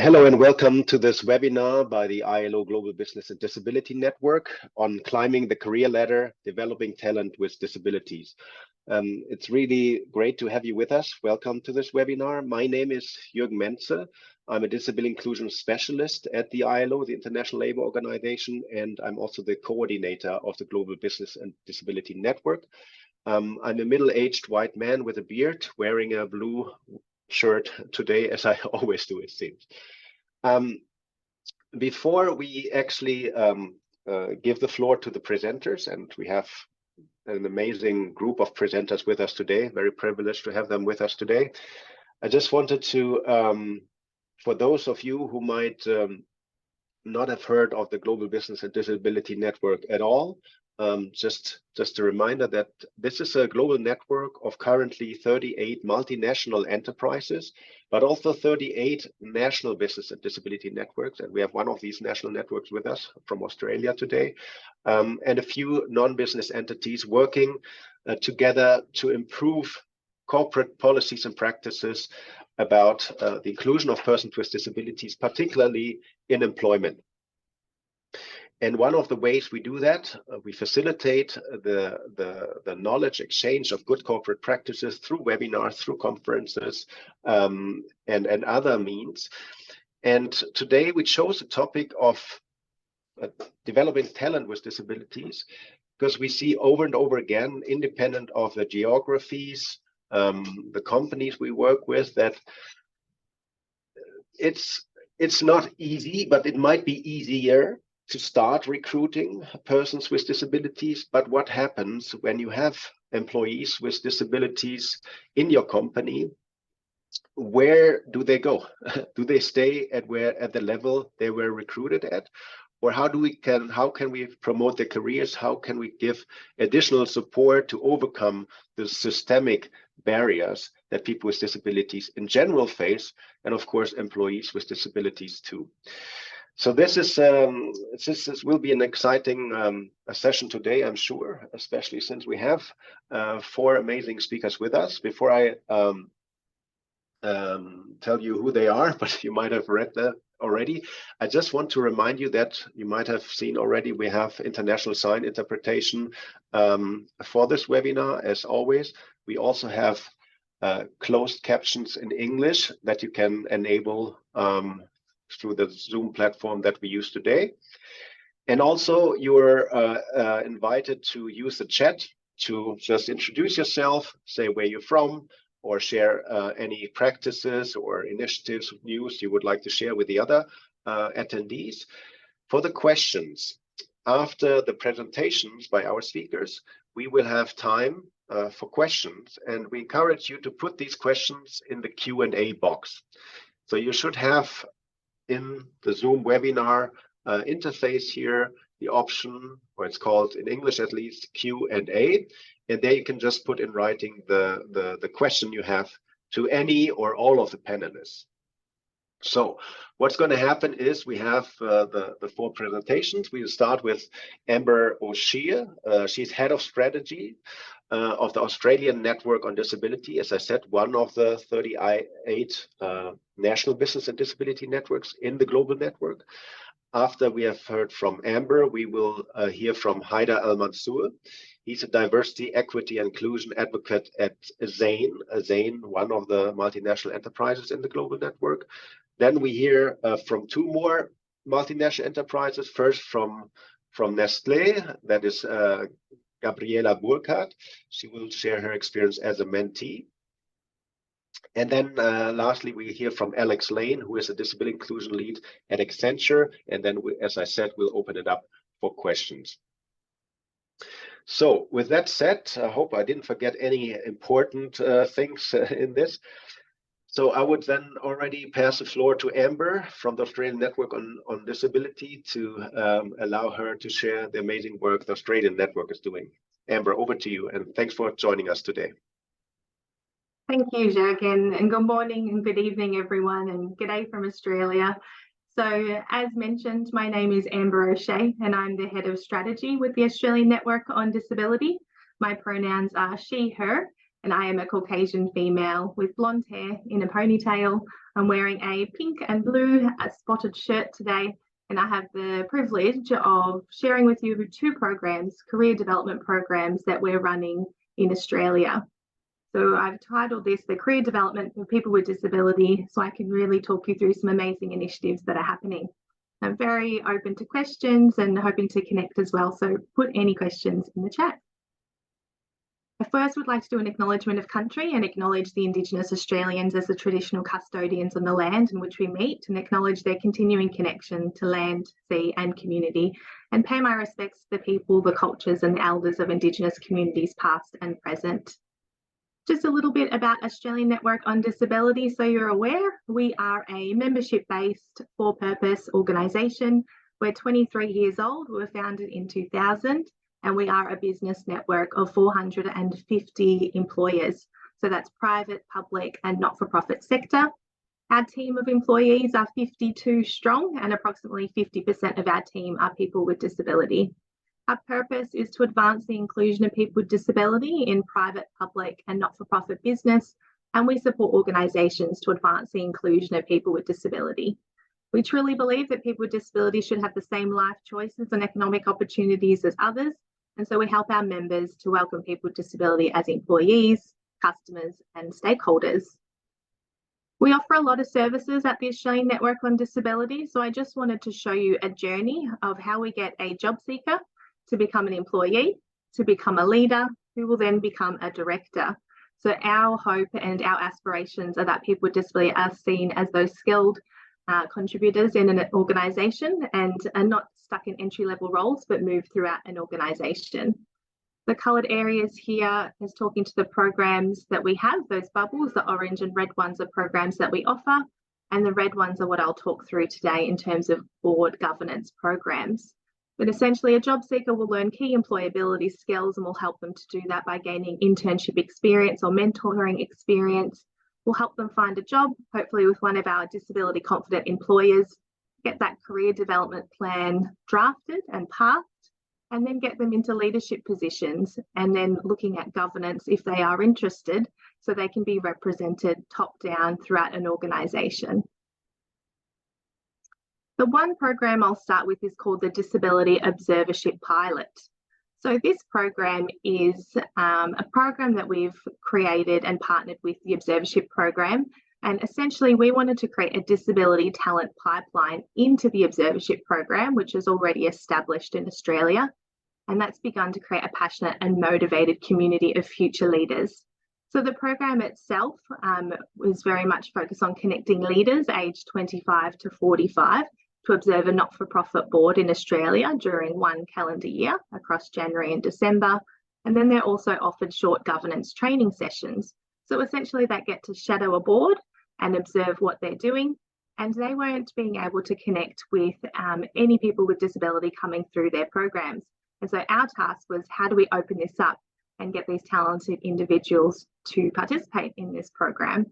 Hello and welcome to this webinar by the ILO Global Business and Disability Network on climbing the career ladder, developing talent with disabilities. It's really great to have you with us. Welcome to this webinar. My name is Jürgen Menze. I'm a disability inclusion specialist at the ILO, the International Labour Organization, and I'm also the coordinator of the Global Business and Disability Network. I'm a middle-aged white man with a beard wearing a blue shirt today, as I always do, it seems. Before we actually give the floor to the presenters, and we have an amazing group of presenters with us today, very privileged to have them with us today. I just wanted to, for those of you who might not have heard of the Global Business and Disability Network at all, just a reminder that this is a global network of currently 38 multinational enterprises, but also 38 national business and disability networks. And we have one of these national networks with us from Australia today, and a few non-business entities working together to improve corporate policies and practices about the inclusion of persons with disabilities, particularly in employment. And one of the ways we do that, we facilitate the knowledge exchange of good corporate practices through webinars, through conferences, and other means. And today we chose the topic of developing talent with disabilities, because we see over and over again, independent of the geographies, the companies we work with, that it's not easy, but it might be easier to start recruiting persons with disabilities. But what happens when you have employees with disabilities in your company? Where do they go? Do they stay at the level they were recruited at? Or how can we promote their careers? How can we give additional support to overcome the systemic barriers that people with disabilities in general face, and of course employees with disabilities too? So this will be an exciting session today, I'm sure, especially since we have 4 amazing speakers with us. Before I tell you who they are, but you might have read that already, I just want to remind you that you might have seen already, we have international sign interpretation for this webinar, as always. We also have closed captions in English that you can enable through the Zoom platform that we use today. And also you're invited to use the chat to just introduce yourself, say where you're from, or share any practices or initiatives, news you would like to share with the other attendees. For the questions, after the presentations by our speakers, we will have time for questions, and we encourage you to put these questions in the Q&A box. So you should have in the Zoom webinar interface here the option, or it's called in English at least, Q&A, and there you can just put in writing the question you have to any or all of the panelists. So what's going to happen is we have the 4 presentations. We'll start with Amber O'Shea. She's head of strategy of the Australian Network on Disability. As I said, one of the 38 national business and disability networks in the global network. After we have heard from Amber, we will hear from Haider Al-Mansour. He's a diversity, equity, and inclusion advocate at Zain, one of the multinational enterprises in the global network. Then we hear from 2 more multinational enterprises. First from Nestlé, that is Gabriela Burkhardt. She will share her experience as a mentee. And then lastly, we hear from Alex Lane, who is a disability inclusion lead at Accenture. And then, as I said, we'll open it up for questions. So with that said, I hope I didn't forget any important things in this. So I would then already pass the floor to Amber from the Australian Network on Disability to allow her to share the amazing work the Australian Network is doing. Amber, over to you, and thanks for joining us today. Thank you, Jürgen, and good morning and good evening, everyone, and good day from Australia. So as mentioned, my name is Amber O'Shea, and I'm the head of strategy with the Australian Network on Disability. My pronouns are she, her, and I am a Caucasian female with blonde hair in a ponytail. I'm wearing a pink and blue spotted shirt today, and I have the privilege of sharing with you 2 programs, career development programs that we're running in Australia. So I've titled this the Career Development for People with Disability, so I can really talk you through some amazing initiatives that are happening. I'm very open to questions and hoping to connect as well, so put any questions in the chat. I first would like to do an acknowledgement of country and acknowledge the Indigenous Australians as the traditional custodians on the land in which we meet, and acknowledge their continuing connection to land, sea and community, and pay my respects to the people, the cultures and the elders of Indigenous communities past and present. Just a little bit about Australian Network on Disability. So you're aware, we are a membership-based for-purpose organisation. We're 23 years old. We were founded in 2000, and we are a business network of 450 employers. So that's private, public and not-for-profit sector. Our team of employees are 52 strong, and approximately 50% of our team are people with disability. Our purpose is to advance the inclusion of people with disability in private, public and not-for-profit business, and we support organisations to advance the inclusion of people with disability. We truly believe that people with disability should have the same life choices and economic opportunities as others, and so we help our members to welcome people with disability as employees, customers and stakeholders. We offer a lot of services at the Australian Network on Disability, so I just wanted to show you a journey of how we get a job seeker to become an employee, to become a leader, who will then become a director. So our hope and our aspirations are that people with disability are seen as those skilled contributors in an organisation and are not stuck in entry-level roles, but move throughout an organisation. The coloured areas here is talking to the programs that we have, those bubbles, the orange and red ones are programs that we offer, and the red ones are what I'll talk through today in terms of board governance programs. But essentially, a job seeker will learn key employability skills, and we'll help them to do that by gaining internship experience or mentoring experience. We'll help them find a job, hopefully with one of our disability confident employers, get that career development plan drafted and passed, and then get them into leadership positions, and then looking at governance if they are interested, so they can be represented top down throughout an organisation. The one program I'll start with is called the Disability Observership Pilot. So this program is a program that we've created and partnered with the Observership program. And essentially we wanted to create a disability talent pipeline into the Observership program, which is already established in Australia. And that's begun to create a passionate and motivated community of future leaders. So the program itself was very much focused on connecting leaders aged 25 to 45 to observe a not-for-profit board in Australia during one calendar year across January and December. And then they're also offered short governance training sessions. So essentially they get to shadow a board and observe what they're doing. And they weren't being able to connect with any people with disability coming through their programs. And so our task was, how do we open this up and get these talented individuals to participate in this program?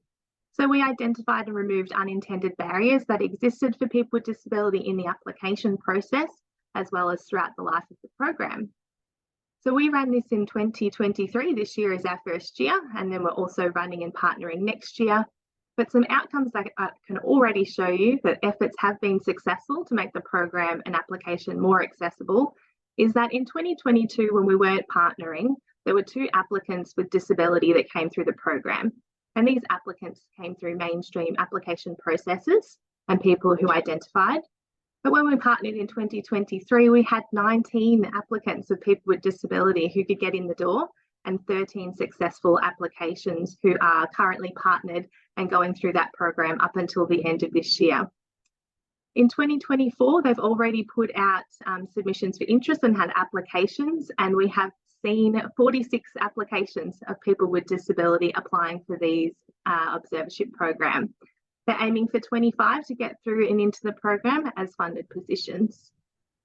So we identified and removed unintended barriers that existed for people with disability in the application process, as well as throughout the life of the program. So we ran this in 2023. This year is our first year, and then we're also running and partnering next year. But some outcomes that I can already show you that efforts have been successful to make the program and application more accessible is that in 2022, when we weren't partnering, there were 2 applicants with disability that came through the program. And these applicants came through mainstream application processes and people who identified. But when we partnered in 2023, we had 19 applicants of people with disability who could get in the door, and 13 successful applications who are currently partnered and going through that program up until the end of this year. In 2024, they've already put out submissions for interest and had applications, and we have seen 46 applications of people with disability applying for these observership program. They're aiming for 25 to get through and into the program as funded positions.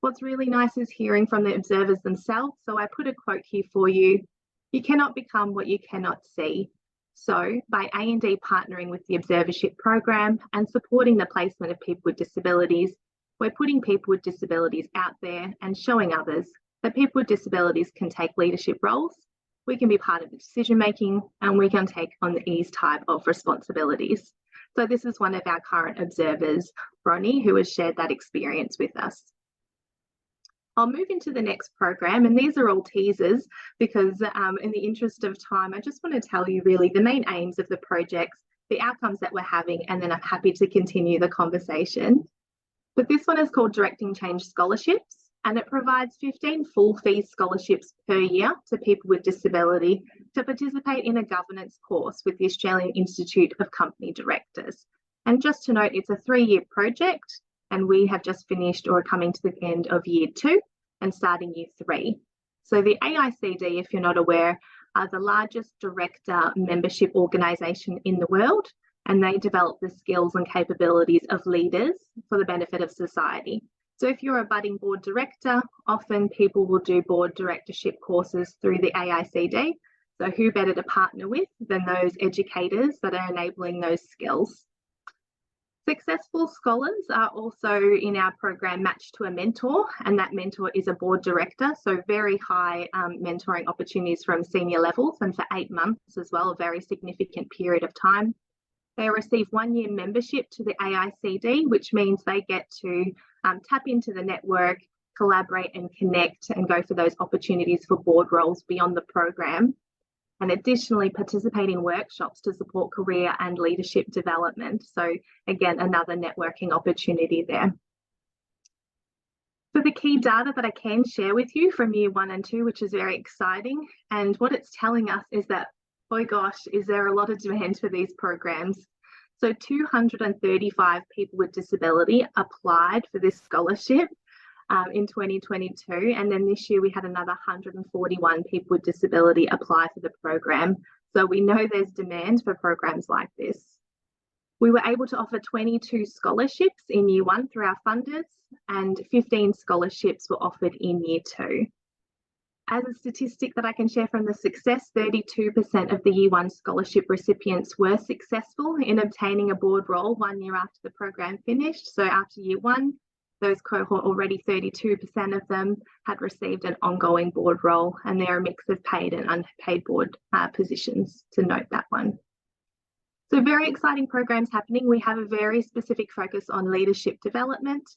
What's really nice is hearing from the observers themselves. So I put a quote here for you. You cannot become what you cannot see. So by A&D partnering with the observership program and supporting the placement of people with disabilities, we're putting people with disabilities out there and showing others that people with disabilities can take leadership roles, we can be part of the decision making, and we can take on these type of responsibilities. So this is one of our current observers, Ronnie, who has shared that experience with us. I'll move into the next program, and these are all teasers because in the interest of time, I just want to tell you really the main aims of the projects, the outcomes that we're having, and then I'm happy to continue the conversation. But this one is called Directing Change Scholarships, and it provides 15 full fee scholarships per year to people with disability to participate in a governance course with the Australian Institute of Company Directors. And just to note, it's a 3-year project, and we have just finished or are coming to the end of year 2 and starting year 3. So the AICD, if you're not aware, are the largest director membership organisation in the world, and they develop the skills and capabilities of leaders for the benefit of society. So if you're a budding board director, often people will do board directorship courses through the AICD. So who better to partner with than those educators that are enabling those skills? Successful scholars are also in our program matched to a mentor, and that mentor is a board director, so very high mentoring opportunities from senior levels, and for 8 months as well, a very significant period of time. They receive 1-year membership to the AICD, which means they get to tap into the network, collaborate and connect and go for those opportunities for board roles beyond the program. And additionally, participate in workshops to support career and leadership development. So again, another networking opportunity there. So the key data that I can share with you from year 1 and 2, which is very exciting, and what it's telling us is that, oh gosh, is there a lot of demand for these programs. So 235 people with disability applied for this scholarship in 2022. And then this year we had another 141 people with disability apply for the program. So we know there's demand for programs like this. We were able to offer 22 scholarships in year 1 through our funders, and 15 scholarships were offered in year 2. As a statistic that I can share from the success, 32% of the year 1 scholarship recipients were successful in obtaining a board role 1 year after the program finished. So after year 1, those cohort already 32% of them had received an ongoing board role, and they're a mix of paid and unpaid board positions, to note that one. So very exciting programs happening. We have a very specific focus on leadership development.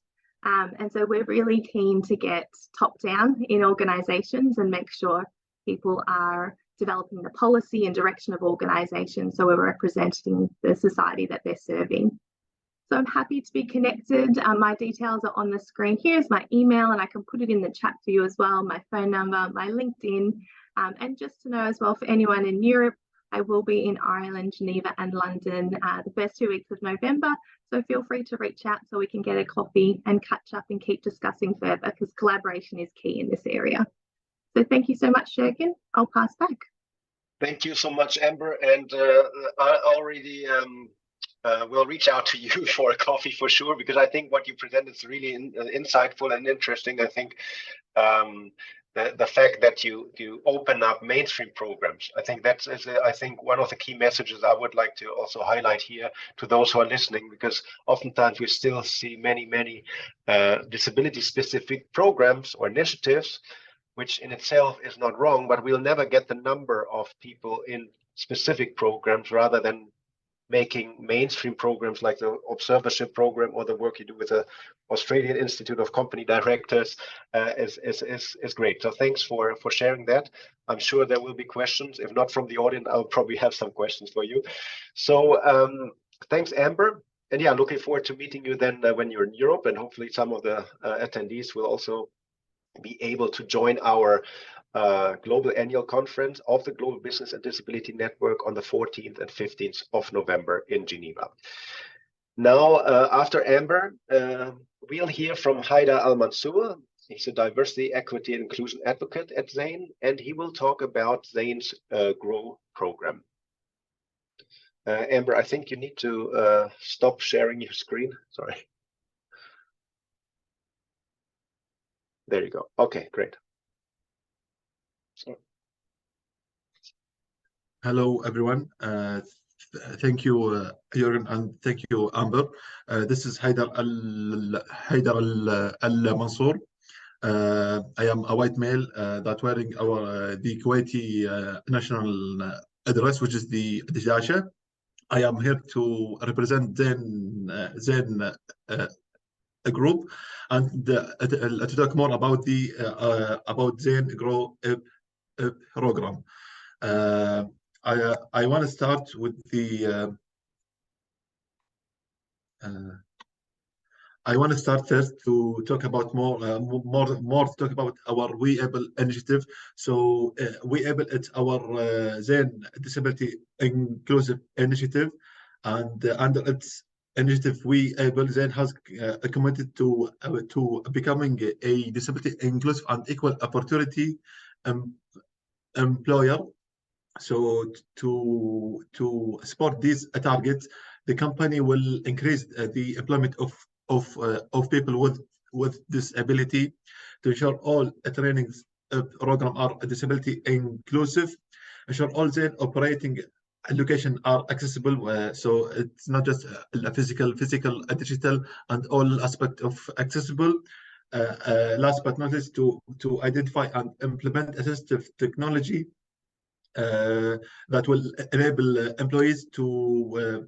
And so we're really keen to get top down in organisations and make sure people are developing the policy and direction of organisations, so we're representing the society that they're serving. So I'm happy to be connected. My details are on the screen. Here's my email, and I can put it in the chat for you as well, my phone number, my LinkedIn. And just to know as well, for anyone in Europe, I will be in Ireland, Geneva and London the first 2 weeks of November. So feel free to reach out so we can get a coffee and catch up and keep discussing further, because collaboration is key in this area. So thank you so much, Jürgen. I'll pass back. Thank you so much, Amber. And I already will reach out to you for a coffee for sure, because I think what you presented is really insightful and interesting. I think the fact that you open up mainstream programs, I think that's one of the key messages I would like to also highlight here to those who are listening, because oftentimes we still see many disability specific programs or initiatives, which in itself is not wrong, but we'll never get the number of people in specific programs, rather than making mainstream programs like the observership program or the work you do with the Australian Institute of Company Directors is great. So thanks for sharing that. I'm sure there will be questions. If not from the audience, I'll probably have some questions for you. So thanks, Amber. And yeah, looking forward to meeting you then when you're in Europe, and hopefully some of the attendees will also be able to join our global annual conference of the Global Business and Disability Network on the 14th and 15th of November in Geneva. Now, after Amber, we'll hear from Haidar Al-Mansour. He's a diversity, equity, and inclusion advocate at Zain, and he will talk about Zain's GROW program. Amber, I think you need to stop sharing your screen. Sorry. There you go. Okay, great. Hello, everyone. Thank you, Jürgen, and thank you, Amber. This is Haidar Al-Mansour. I am a white male that wearing the Kuwaiti national address, which is the Dasha. I am here to represent Zain group and to talk more about the Zain Grow program. I want to start with the I want to start first to talk about more to talk about our WeAble initiative. So WeAble, it's our Zain Disability Inclusive Initiative, and under its initiative, WeAble Zain has committed to becoming a disability inclusive and equal opportunity employer. So to support these targets, the company will increase the employment of people with disability to ensure all trainings program are disability inclusive, ensure all Zain operating location are accessible. So it's not just a physical, digital, and all aspect of accessible. Last but not least, to identify and implement assistive technology that will enable employees to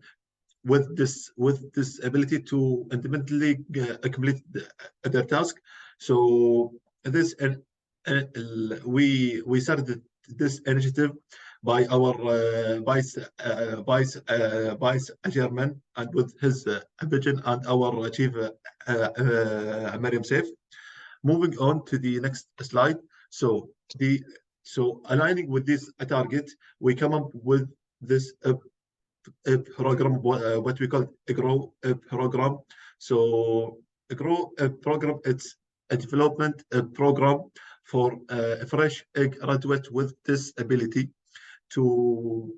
with this ability to independently complete their task. So this we started this initiative by our vice chairman and with his vision and our chief Mariam Saif. Moving on to the next slide. So aligning with this target, we come up with this program, what we call a GROW program. So a GROW program, it's a development program for fresh graduates with disability to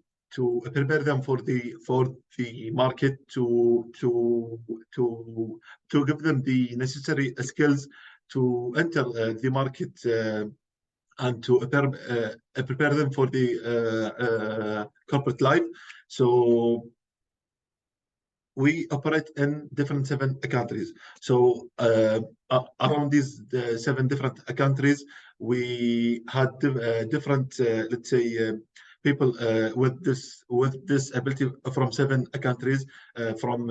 prepare them for the market, to give them the necessary skills to enter the market and to prepare them for the corporate life. So we operate in different 7 countries. So around these 7 different countries, we had different, let's say, people with disability from 7 countries, from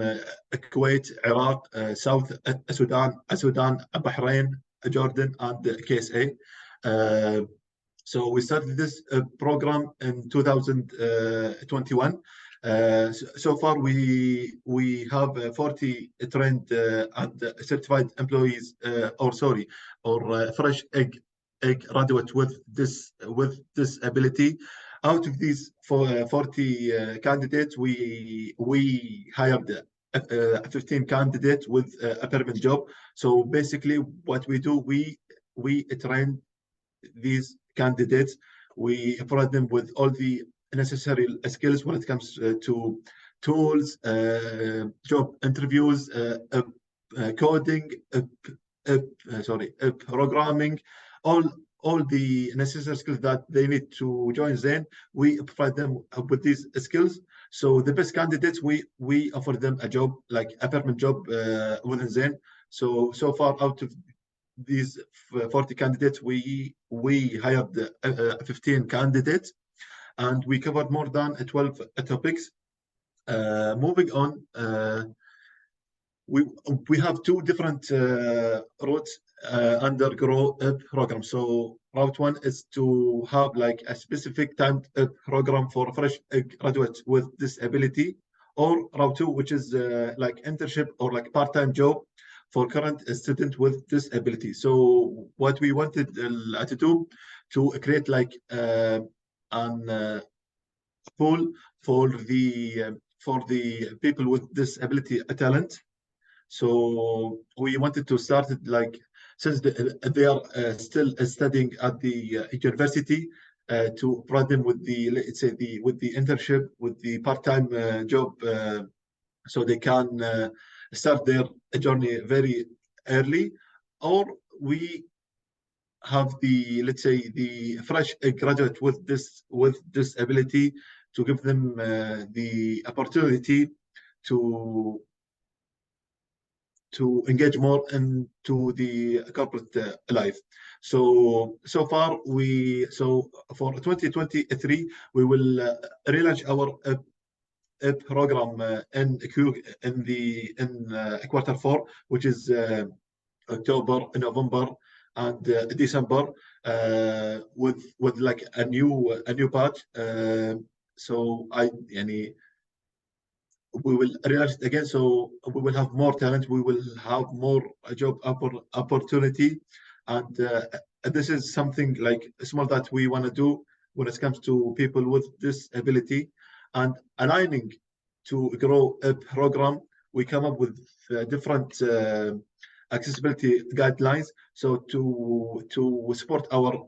Kuwait, Iraq, South Sudan, Bahrain, Jordan, and KSA. So we started this program in 2021. So far, we have 40 trained and certified employees, or fresh graduates with disability. Out of these 40 candidates, we hired 15 candidates with a permanent job. So basically, what we do, we train these candidates. We provide them with all the necessary skills when it comes to tools, job interviews, coding, programming, all the necessary skills that they need to join Zain. We provide them with these skills. So the best candidates, we offer them a job, like a permanent job within Zain. So far, out of these 40 candidates, we hired 15 candidates, and we covered more than 12 topics. Moving on, we have 2 different routes under GROW program. So route 1 is to have like a specific time program for fresh graduates with disability, or route 2, which is like internship or like part-time job for current student with disability. So what we wanted to do, to create like an pool for the people with disability talent. So we wanted to start it like, since they are still studying at the university, to provide them with the, let's say, with the internship, with the part-time job, so they can start their journey very early. Or we have the, let's say, the fresh graduate with disability, to give them the opportunity to to engage more into the corporate life. So far for 2023 we will relaunch our program in quarter 4, which is October, November, and December, with like a new batch. So we will relaunch it again. So we will have more talent. We will have more job opportunity, and this is something like small that we want to do when it comes to people with disability, and aligning to grow a program. We come up with different accessibility guidelines, so to support our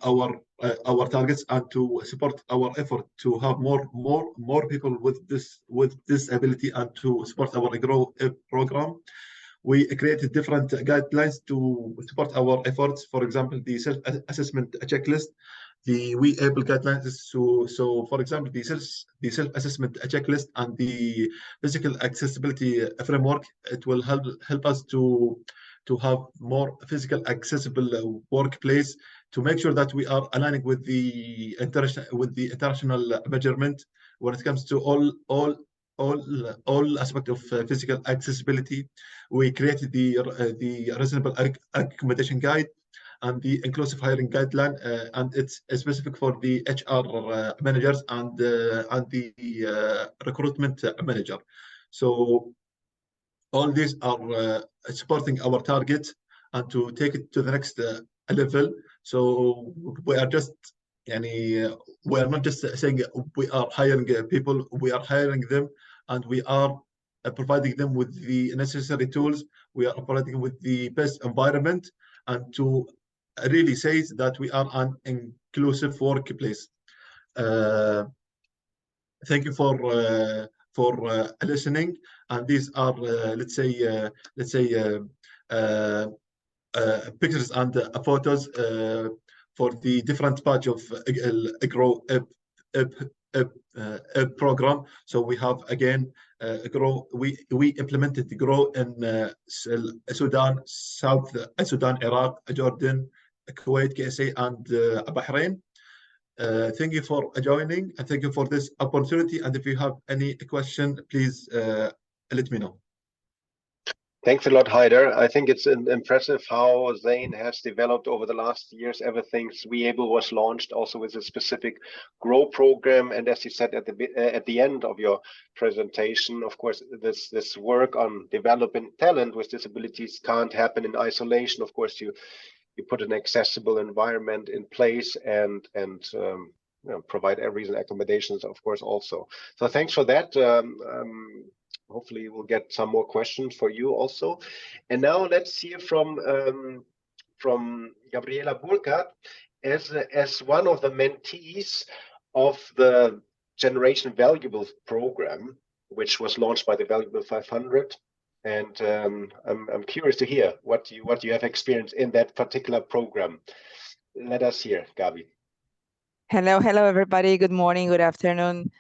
targets and to support our effort to have more people with disability, and to support our grow program. We created different guidelines to support our efforts. For example, the self-assessment checklist, the WeAble guidelines. So for example, the self-assessment checklist and the physical accessibility framework, it will help us to have more physical accessible workplace, to make sure that we are aligning with the international measurement when it comes to all aspects of physical accessibility. We created the reasonable accommodation guide and the inclusive hiring guideline, and it's specific for the HR managers and the recruitment manager. So all these are supporting our targets and to take it to the next level. So we are just we are not just saying we are hiring people, we are hiring them, and we are providing them with the necessary tools. We are providing them with the best environment, and to really say that we are an inclusive workplace. Thank you for listening. And these are let's say pictures and photos for the different batch of grow program. So we have again grow. We implemented the grow in Sudan, South Sudan, Iraq, Jordan, Kuwait, KSA, and Bahrain. Thank you for joining, and thank you for this opportunity. And if you have any question, please let me know. Thanks a lot, Haider. I think it's impressive how Zain has developed over the last years. Ever since WeAble was launched, also with a specific Grow program, and as you said at the end of your presentation, of course, this work on developing talent with disabilities can't happen in isolation. Of course, you put an accessible environment in place and provide every accommodations, of course, also. So thanks for that. Hopefully we'll get some more questions for you also. And now let's hear from Gabriela Burkhardt as one of the mentees of the Generation Valuable program, which was launched by the Valuable 500. And I'm curious to hear what you have experienced in that particular program. Let us hear, Gabi. Hello, everybody. Good morning, good afternoon.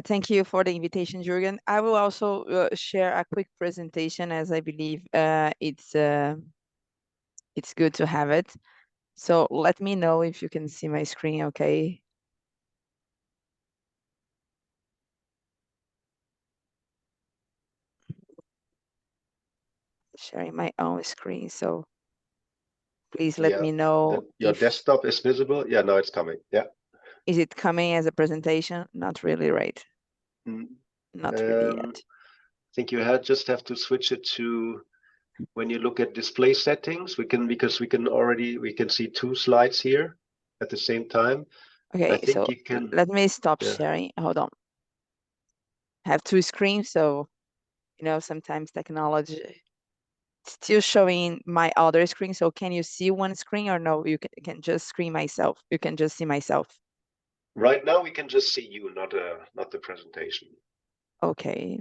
Thank you for the invitation, Jürgen. I will also share a quick presentation, as I believe it's good to have it. So let me know if you can see my screen, okay? Sharing my own screen, so please let me know. Your desktop is visible. Yeah, now it's coming. Yeah. Is it coming as a presentation? Not really, right? Not really yet. I think you just have to switch it to when you look at display settings. We can see 2 slides here at the same time. Okay, I think so you can. Let me stop sharing. Hold on. I have 2 screens, so sometimes technology still showing my other screen. So can you see one screen, or no? You can just screen myself. You can just see myself. Right now we can just see you, not the presentation. Okay.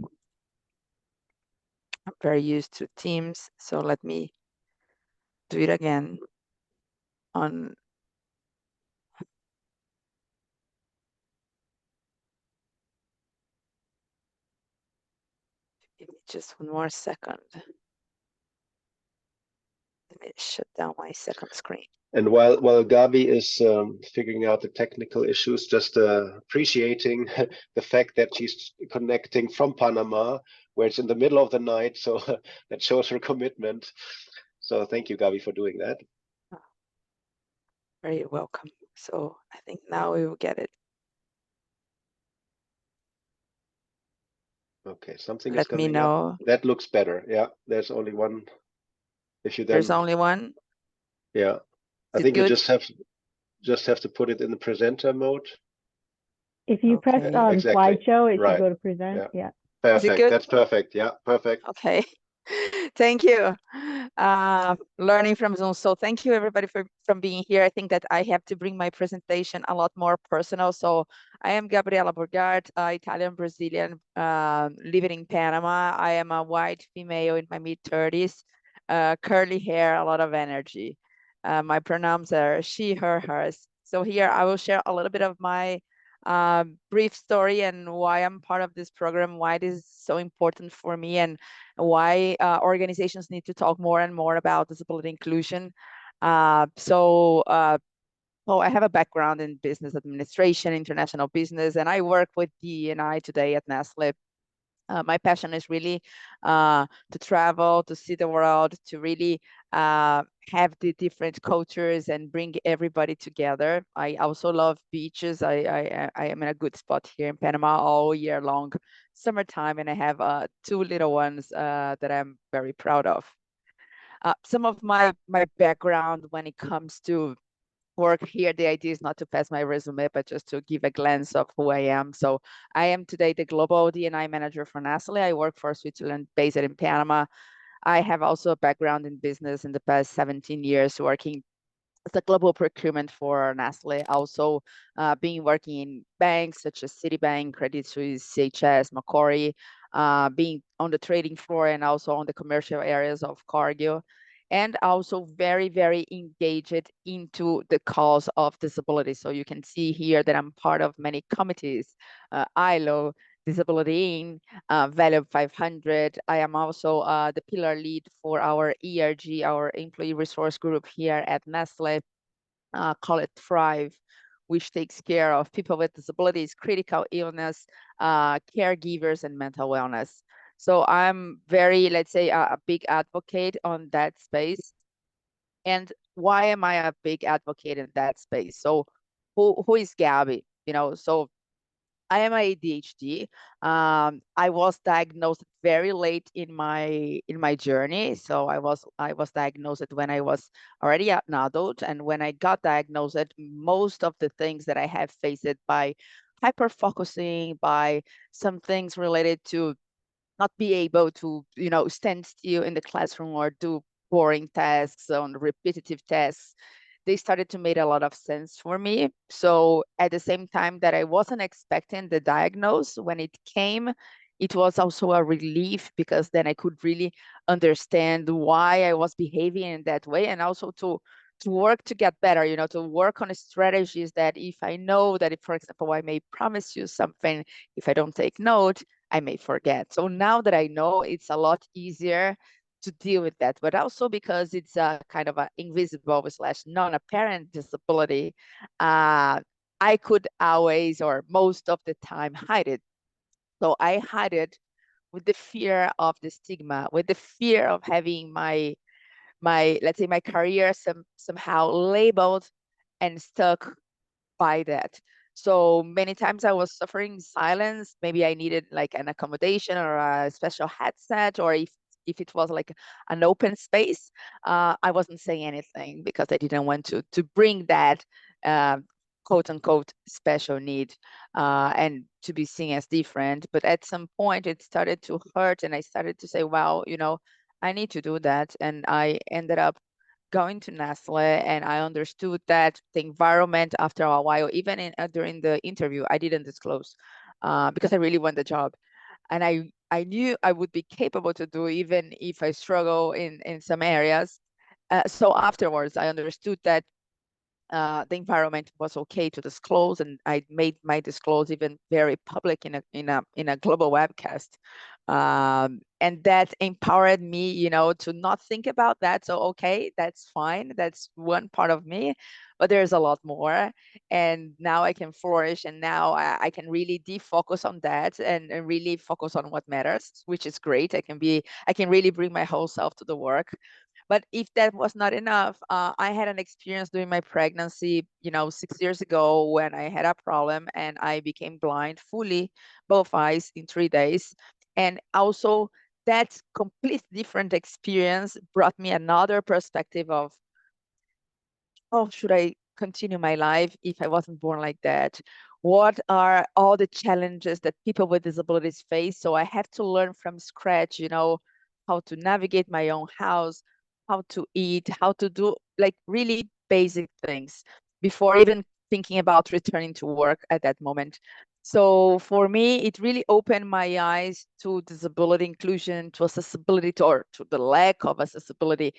I'm very used to Teams, so let me do it again on. Give me just one more second. I shut down my second screen. And while Gabi is figuring out the technical issues, just appreciating the fact that she's connecting from Panama, where it's in the middle of the night, so that shows her commitment. So thank you, Gabi, for doing that. Very welcome. So I think now we will get it. Okay, something is Let me coming up. know. That looks better. Yeah, there's only one. If you then, There's only one. yeah, I Is it think you good? just have to put it in the presenter mode. If you press Okay. on Exactly. slideshow, it Right. should go to present. Yeah. Is it Perfect. good? That's perfect. Yeah, perfect. Okay. Thank you. Learning from Zoom. So thank you everybody from being here. I think that I have to bring my presentation a lot more personal. So I am Gabriela Burgard, Italian Brazilian, living in Panama. I am a white female in my mid-30s, curly hair, a lot of energy. My pronouns are she, her, hers. So here I will share a little bit of my brief story and why I'm part of this program, why it is so important for me, and why organizations need to talk more and more about disability inclusion. Oh, I have a background in business administration, international business, and I work with D&I today at Nestle. My passion is really to travel, to see the world, to really have the different cultures and bring everybody together. I also love beaches. I am in a good spot here in Panama all year long, summertime, and I have 2 little ones that I'm very proud of. Some of my background when it comes to work here, the idea is not to pass my resume, but just to give a glance of who I am. So I am today the global D&I manager for Nestle. I work for Switzerland, based in Panama. I have also a background in business in the past 17 years, working as a global procurement for Nestle. Also being working in banks such as Citibank, Credit Suisse, CHS, Macquarie, being on the trading floor and also on the commercial areas of Cargill, and also very, very engaged into the cause of disability. So you can see here that I'm part of many committees, ILO, Disability In, Value 500. I am also the pillar lead for our ERG, our employee resource group here at Nestle, call it Thrive, which takes care of people with disabilities, critical illness, caregivers, and mental wellness. So I'm very, let's say, a big advocate on that space. And why am I a big advocate in that space? So who is Gabi? So I am ADHD. I was diagnosed very late in my journey. So I was diagnosed when I was already an adult, and when I got diagnosed, most of the things that I have faced by hyper focusing, by some things related to not be able to, stand still in the classroom or do boring tasks on repetitive tasks, they started to make a lot of sense for me. So at the same time that I wasn't expecting the diagnosis, when it came, it was also a relief, because then I could really understand why I was behaving in that way, and also to work to get better, to work on strategies that if I know that, if, for example, I may promise you something, if I don't take note, I may forget. So now that I know, it's a lot easier to deal with that, but also because it's a kind of an invisible / non-apparent disability, I could always, or most of the time, hide it. So I hide it with the fear of the stigma, with the fear of having my let's say my career somehow labeled and stuck by that. So many times I was suffering silence. Maybe I needed like an accommodation or a special headset, or if it was like an open space, I wasn't saying anything because I didn't want to bring that quote unquote special need and to be seen as different. But at some point it started to hurt, and I started to say, well, I need to do that. And I ended up going to Nestle, and I understood that the environment after a while, even during the interview, I didn't disclose because I really want the job. And I knew I would be capable to do, even if I struggle in some areas. So afterwards, I understood that the environment was okay to disclose, and I made my disclose even very public in a global webcast. And that empowered me, you know, to not think about that. So, okay, that's fine. That's one part of me, but there's a lot more. And now I can flourish, and now I can really defocus on that and really focus on what matters, which is great. I can really bring my whole self to the work. But if that was not enough, I had an experience during my pregnancy, you know, 6 years ago, when I had a problem and I became blind fully, both eyes, in 3 days. And also that complete different experience brought me another perspective of, oh, should I continue my life if I wasn't born like that? What are all the challenges that people with disabilities face? So I have to learn from scratch, you know, how to navigate my own house, how to eat, how to do like really basic things before even thinking about returning to work at that moment. So for me, it really opened my eyes to disability inclusion, to accessibility, or to the lack of accessibility,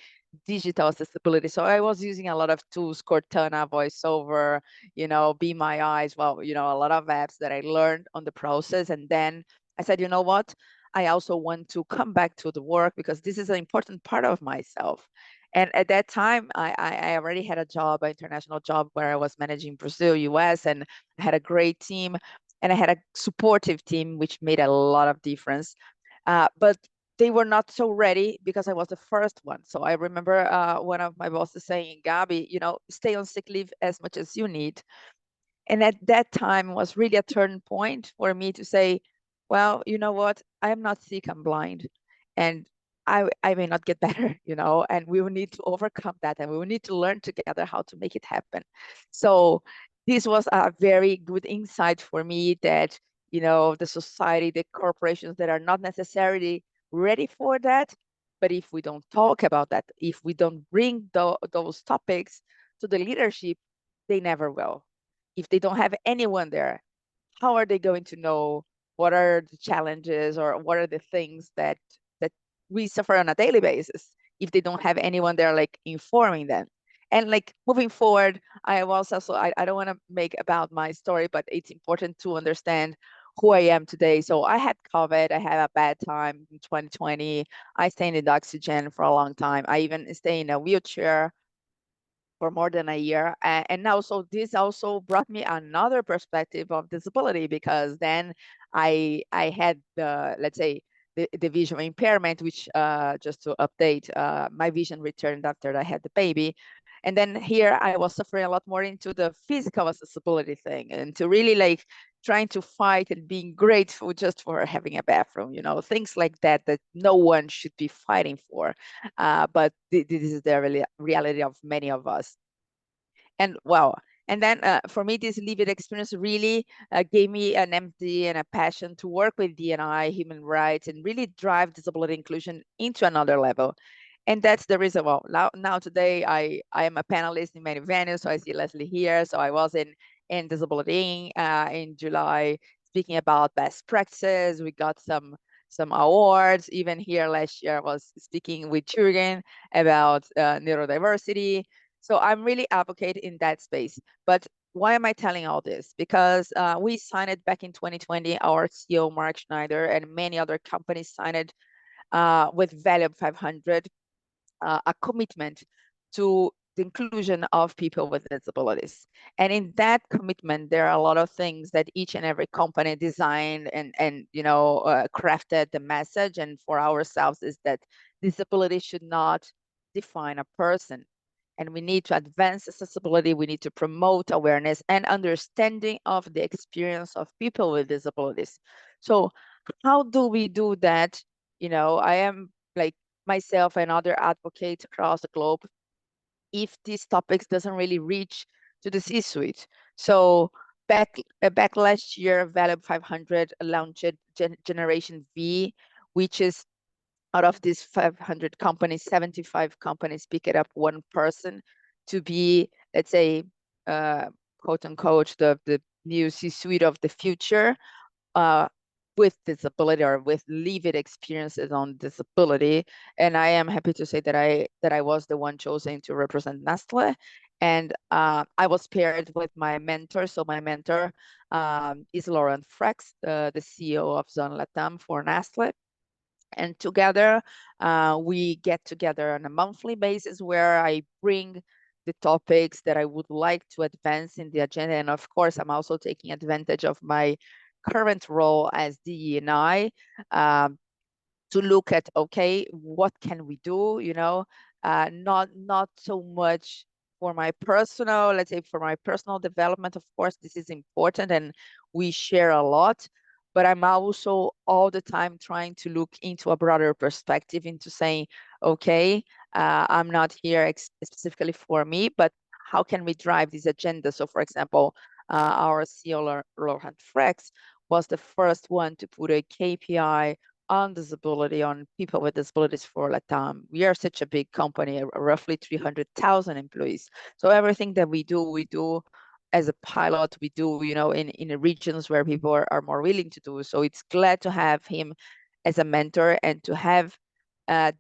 digital accessibility. So I was using a lot of tools, Cortana, VoiceOver, you know, Be My Eyes, well, you know, a lot of apps that I learned on the process. And then I said, you know what? I also want to come back to the work because this is an important part of myself. And at that time, I already had a job, an international job, where I was managing Brazil, US, and I had a great team, and I had a supportive team, which made a lot of difference. But they were not so ready because I was the first one. So I remember one of my bosses saying, Gabi, you know, stay on sick leave as much as you need. And at that time was really a turning point for me to say, well, you know what? I am not sick, I'm blind. And I may not get better, you know, and we will need to overcome that, and we will need to learn together how to make it happen. So this was a very good insight for me that, you know, the society, the corporations that are not necessarily ready for that, but if we don't talk about that, if we don't bring those topics to the leadership, they never will. If they don't have anyone there, how are they going to know what are the challenges or what are the things that we suffer on a daily basis if they don't have anyone there like informing them? And like moving forward, I was also, I don't want to make about my story, but it's important to understand who I am today. So I had COVID, I had a bad time in 2020. I stayed in oxygen for a long time. I even stayed in a wheelchair for more than a year. And now, so this also brought me another perspective of disability, because then I had the, let's say, the visual impairment, which just to update, my vision returned after I had the baby. And then here I was suffering a lot more into the physical accessibility thing, and to really like trying to fight and being grateful just for having a bathroom, you know, things like that, that no one should be fighting for. But this is the reality of many of us. And well, and then for me, this lived experience really gave me an empathy and a passion to work with D&I, human rights, and really drive disability inclusion into another level. And that's the reason. Well, now today I am a panelist in many venues. So I see Leslie here. So I was in Disability in July, speaking about best practices. We got some awards. Even here last year I was speaking with Jürgen about neurodiversity. So I'm really advocate in that space. But why am I telling all this? Because we signed it back in 2020, our CEO, Mark Schneider, and many other companies signed it with Value 500, a commitment to the inclusion of people with disabilities. And in that commitment, there are a lot of things that each and every company designed and you know, crafted the message. And for ourselves is that disability should not define a person. And we need to advance accessibility. We need to promote awareness and understanding of the experience of people with disabilities. So how do we do that? You know, I am like myself and other advocates across the globe, if these topics doesn't really reach to the C-suite. So back last year, Value 500 launched Generation V, which is out of these 500 companies, 75 companies pick it up one person to be, let's say, quote unquote, the new C-suite of the future. With disability or with lived experiences on disability. And I am happy to say that I was the one chosen to represent Nestle. And I was paired with my mentor. So my mentor is Laurent Frex, the CEO of Zone Latam for Nestle. And together, we get together on a monthly basis where I bring the topics that I would like to advance in the agenda. And of course, I'm also taking advantage of my current role as DE&I to look at, okay, what can we do, not so much for my personal, let's say for my personal development. Of course, this is important and we share a lot, but I'm also all the time trying to look into a broader perspective, into saying, okay, I'm not here specifically for me, but how can we drive this agenda? So for example, our CEO, Laurent Frex, was the first one to put a KPI on disability, on people with disabilities for LATAM. We are such a big company, roughly 300,000 employees. So everything that we do as a pilot, we do, in the regions where people are more willing to do. So it's glad to have him as a mentor and to have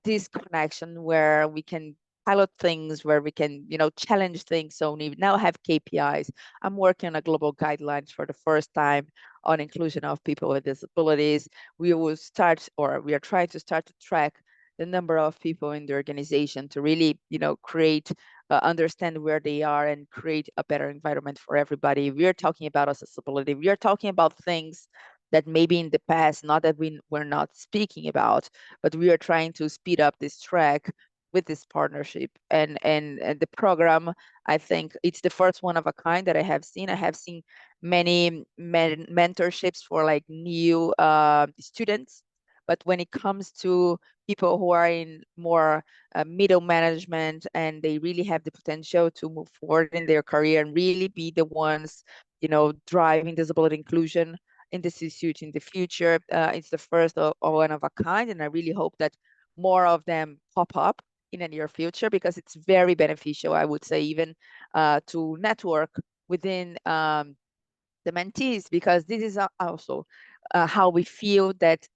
this connection where we can pilot things, where we can, challenge things. So we now have KPIs. I'm working on a global guidelines for the first time on inclusion of people with disabilities. We will start, or we are trying to start to track the number of people in the organization to really, create, understand where they are and create a better environment for everybody. We are talking about accessibility. We are talking about things that maybe in the past, not that we're not speaking about, but we are trying to speed up this track with this partnership and the program. I think it's the first one of a kind that I have seen. I have seen many mentorships for like new students, but when it comes to people who are in more middle management and they really have the potential to move forward in their career and really be the ones, driving disability inclusion in the C-suite in the future, it's the first of one of a kind, and I really hope that more of them pop up in the near future, because it's very beneficial, I would say, even to network within the mentees, because this is also how we feel that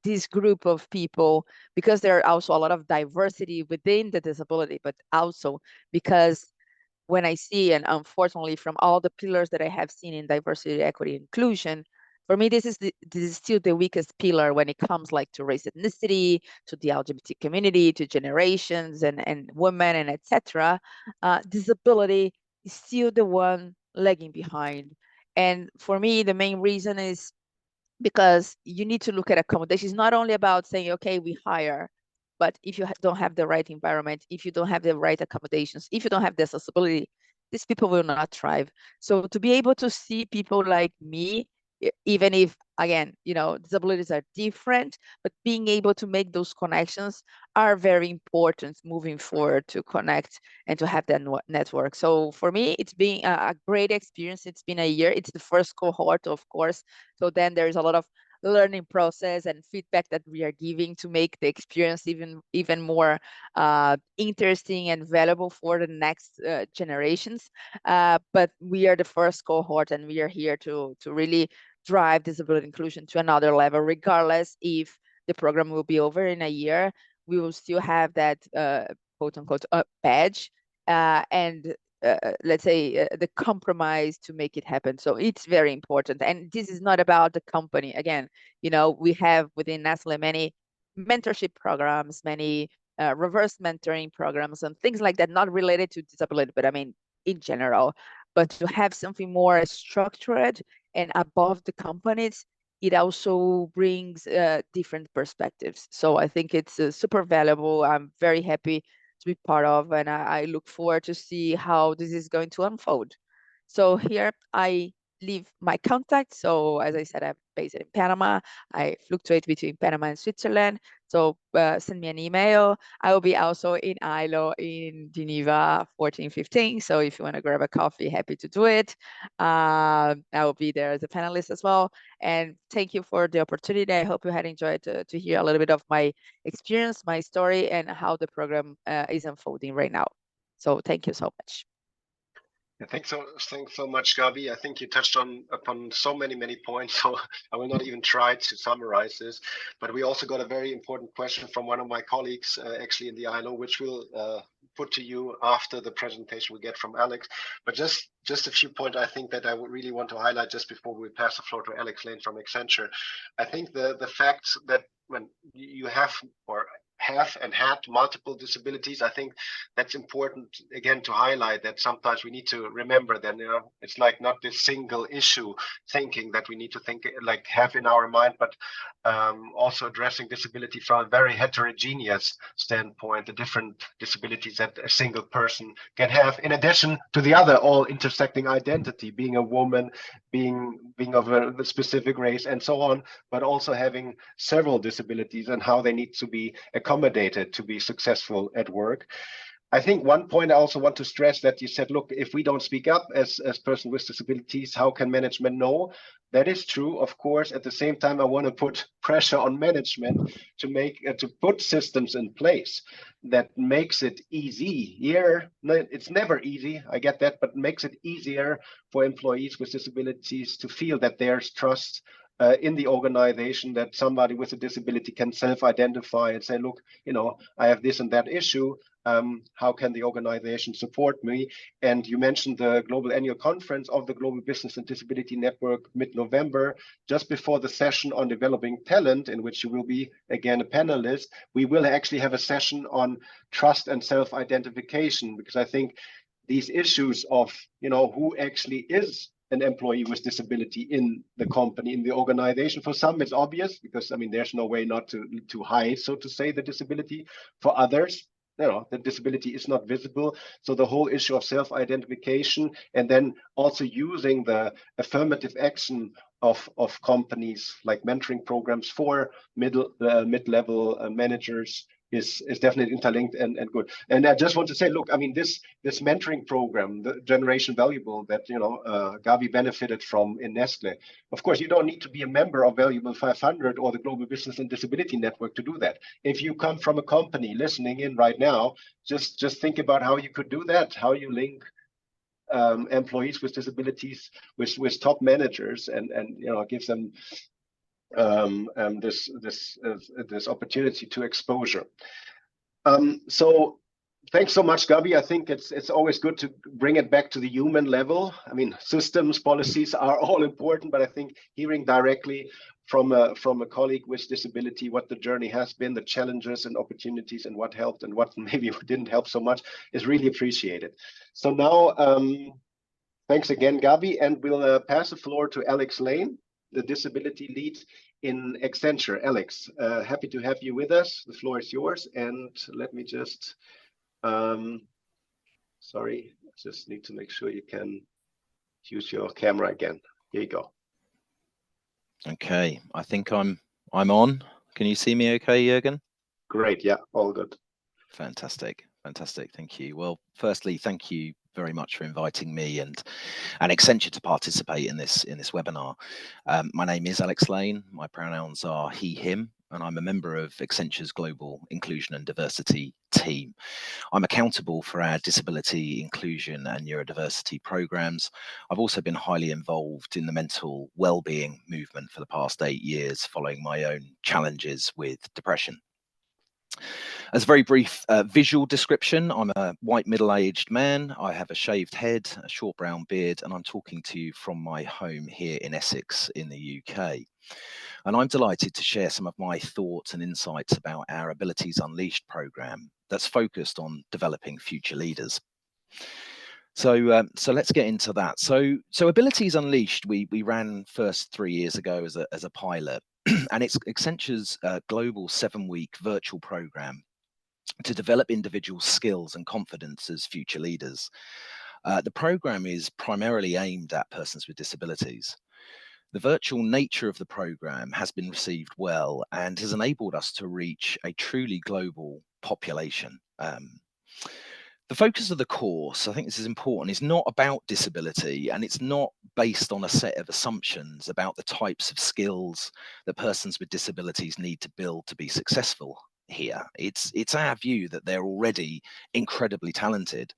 this group of people, because there are also a lot of diversity within the disability, but also because when I see, and unfortunately from all the pillars that I have seen in diversity, equity, inclusion, for me, this is still the weakest pillar when it comes like to race, ethnicity, to the LGBT community, to generations and women and etc. Disability is still the one lagging behind. And for me, the main reason is because you need to look at accommodation. It's not only about saying, okay, we hire, but if you don't have the right environment, if you don't have the right accommodations, if you don't have the accessibility, these people will not thrive. So to be able to see people like me, even if, again, disabilities are different, but being able to make those connections are very important moving forward to connect and to have that network. So for me, it's been a great experience. It's been a year. It's the first cohort, of course. So then there's a lot of learning process and feedback that we are giving to make the experience even more interesting and valuable for the next generations. But we are the first cohort, and we are here to really drive disability inclusion to another level, regardless if the program will be over in a year. We will still have that quote unquote badge and let's say the compromise to make it happen. So it's very important. And this is not about the company. Again, we have within Nestle many mentorship programs, many reverse mentoring programs and things like that, not related to disability, but I mean, in general. But to have something more structured and above the companies, it also brings different perspectives. So I think it's super valuable. I'm very happy to be part of, and I look forward to see how this is going to unfold. So here I leave my contact. So as I said, I'm based in Panama. I fluctuate between Panama and Switzerland. So send me an email. I will be also in ILO in Geneva 14-15. So if you want to grab a coffee, happy to do it. I will be there as a panelist as well. And thank you for the opportunity. I hope you had enjoyed to hear a little bit of my experience, my story, and how the program is unfolding right now. So thank you so much. Yeah, thanks so much, Gabi. I think you touched upon so many points, so I will not even try to summarize this. But we also got a very important question from one of my colleagues, actually in the ILO, which we'll put to you after the presentation we get from Alex. But just a few points I think that I would really want to highlight just before we pass the floor to Alex Lane from Accenture. I think the fact that when you have and had multiple disabilities, I think that's important again to highlight that sometimes we need to remember that, it's like not this single issue thinking that we need to think like have in our mind, but also addressing disability from a very heterogeneous standpoint, the different disabilities that a single person can have, in addition to the other all intersecting identity, being a woman, being of a specific race and so on, but also having several disabilities and how they need to be accommodated to be successful at work. I think one point I also want to stress that you said, look, if we don't speak up as person with disabilities, how can management know? That is true, of course. At the same time, I want to put pressure on management to put systems in place that makes it easy. It's never easy, I get that, but makes it easier for employees with disabilities to feel that there's trust in the organization, that somebody with a disability can self-identify and say, look, I have this and that issue. How can the organization support me? And you mentioned the global annual conference of the Global Business and Disability Network mid-November, just before the session on developing talent, in which you will be again a panelist. We will actually have a session on trust and self-identification, because I think these issues of who actually is an employee with disability in the company, in the organization. For some, it's obvious because there's no way not to hide, so to say, the disability. For others, the disability is not visible. So the whole issue of self-identification, and then also using the affirmative action of companies like mentoring programs for mid-level managers is definitely interlinked and good. And I just want to say, look, this mentoring program, the Generation Valuable that Gabi benefited from in Nestle. Of course, you don't need to be a member of Valuable 500 or the Global Business and Disability Network to do that. If you come from a company listening in right now, just think about how you could do that, how you link employees with disabilities with top managers, and give them this opportunity to exposure. So thanks so much, Gabi. I think it's always good to bring it back to the human level. Systems, policies are all important, but I think hearing directly from a colleague with disability what the journey has been, the challenges and opportunities, and what helped and what maybe didn't help so much is really appreciated. So now, thanks again, Gabi, and we'll pass the floor to Alex Lane, the disability lead in Accenture. Alex, happy to have you with us. The floor is yours. And let me just, sorry, just need to make sure you can use your camera again. Here you go. Okay, I think I'm on. Can you see me okay, Jürgen? Great, yeah, all good. Fantastic, thank you. Well, firstly, thank you very much for inviting me and Accenture to participate in this webinar. My name is Alex Lane. My pronouns are he, him, and I'm a member of Accenture's Global Inclusion and Diversity team. I'm accountable for our disability, inclusion and neurodiversity programs. I've also been highly involved in the mental well-being movement for the past 8 years, following my own challenges with depression. As a very brief visual description, I'm a white middle-aged man. I have a shaved head, a short brown beard, and I'm talking to you from my home here in Essex in the UK. And I'm delighted to share some of my thoughts and insights about our Abilities Unleashed program that's focused on developing future leaders. So let's get into that. So Abilities Unleashed, we ran first 3 years ago as a pilot, and it's Accenture's global 7-week virtual program to develop individual skills and confidence as future leaders. The program is primarily aimed at persons with disabilities. The virtual nature of the program has been received well and has enabled us to reach a truly global population. The focus of the course, I think this is important, is not about disability, and it's not based on a set of assumptions about the types of skills that persons with disabilities need to build to be successful here. It's our view that they're already incredibly talented.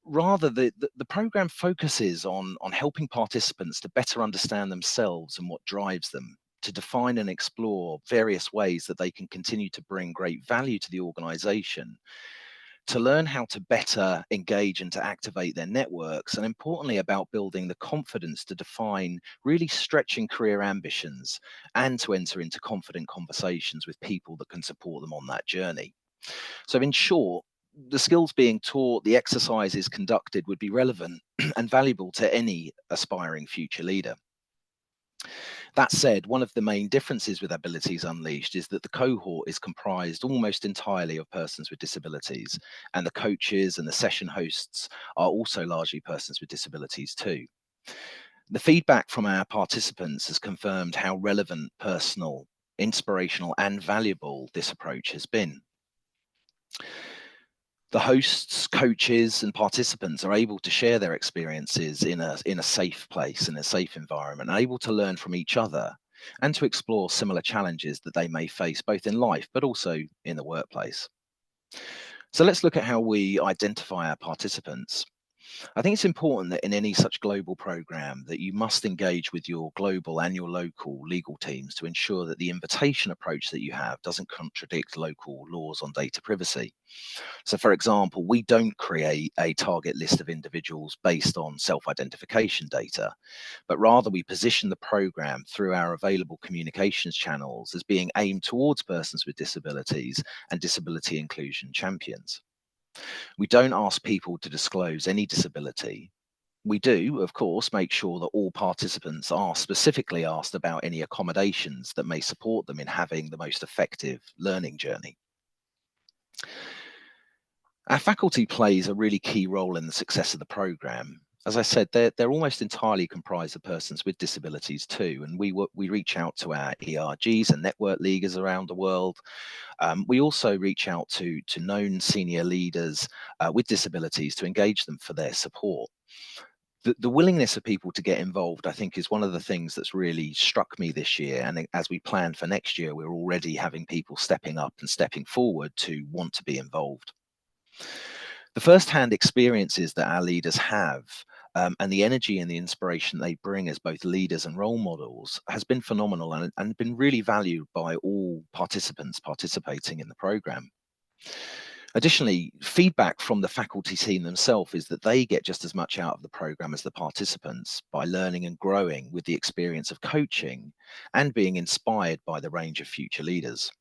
Rather, the program focuses on helping participants to better understand themselves and what drives them, to define and explore various ways that they can continue to bring great value to the organization, to learn how to better engage and to activate their networks, and importantly about building the confidence to define really stretching career ambitions and to enter into confident conversations with people that can support them on that journey. So in short, the skills being taught, the exercises conducted would be relevant and valuable to any aspiring future leader. That said, one of the main differences with Abilities Unleashed is that the cohort is comprised almost entirely of persons with disabilities, and the coaches and the session hosts are also largely persons with disabilities too. The feedback from our participants has confirmed how relevant, personal, inspirational, and valuable this approach has been. The hosts, coaches, and participants are able to share their experiences in a safe place, in a safe environment, and able to learn from each other and to explore similar challenges that they may face both in life but also in the workplace. So let's look at how we identify our participants. I think it's important that in any such global program that you must engage with your global and your local legal teams to ensure that the invitation approach that you have doesn't contradict local laws on data privacy. So for example, we don't create a target list of individuals based on self-identification data, but rather we position the program through our available communications channels as being aimed towards persons with disabilities and disability inclusion champions. We don't ask people to disclose any disability. We do, of course, make sure that all participants are specifically asked about any accommodations that may support them in having the most effective learning journey. Our faculty plays a really key role in the success of the program. As I said, they're almost entirely comprised of persons with disabilities too, and we reach out to our ERGs and network leaguers around the world. We also reach out to known senior leaders with disabilities to engage them for their support. The willingness of people to get involved, I think, is one of the things that's really struck me this year. And as we plan for next year, we're already having people stepping up and stepping forward to want to be involved. The first-hand experiences that our leaders have and the energy and the inspiration they bring as both leaders and role models has been phenomenal and been really valued by all participants participating in the program. Additionally, feedback from the faculty team themselves is that they get just as much out of the program as the participants by learning and growing with the experience of coaching and being inspired by the range of future leaders.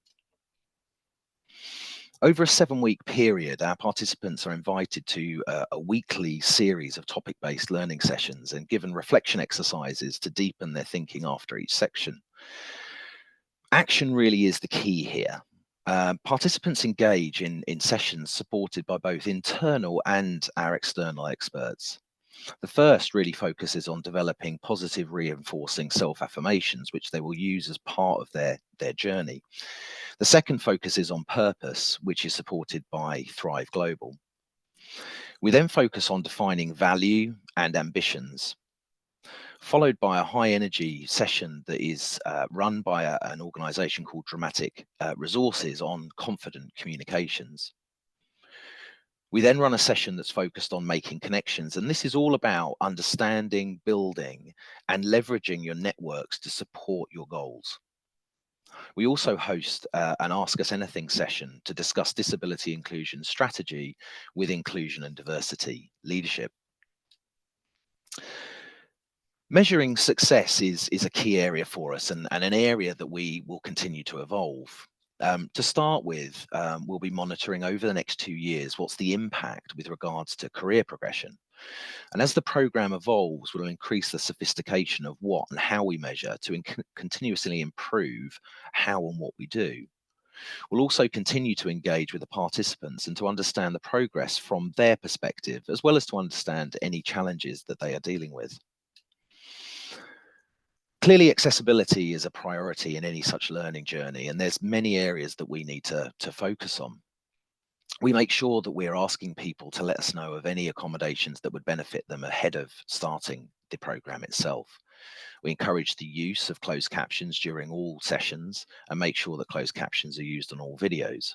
Over a 7-week period, our participants are invited to a weekly series of topic-based learning sessions and given reflection exercises to deepen their thinking after each section. Action really is the key here. Participants engage in sessions supported by both internal and our external experts. The first really focuses on developing positive reinforcing self-affirmations, which they will use as part of their journey. The second focuses on purpose, which is supported by Thrive Global. We then focus on defining value and ambitions, followed by a high energy session that is run by an organization called Dramatic Resources on confident communications. We then run a session that's focused on making connections, and this is all about understanding, building, and leveraging your networks to support your goals. We also host an Ask Us Anything session to discuss disability inclusion strategy with inclusion and diversity leadership. Measuring success is a key area for us and an area that we will continue to evolve. To start with, we'll be monitoring over the next 2 years what's the impact with regards to career progression. And as the program evolves, we'll increase the sophistication of what and how we measure to continuously improve how and what we do. We'll also continue to engage with the participants and to understand the progress from their perspective, as well as to understand any challenges that they are dealing with. Clearly, accessibility is a priority in any such learning journey, and there's many areas that we need to focus on. We make sure that we're asking people to let us know of any accommodations that would benefit them ahead of starting the program itself. We encourage the use of closed captions during all sessions and make sure that closed captions are used on all videos.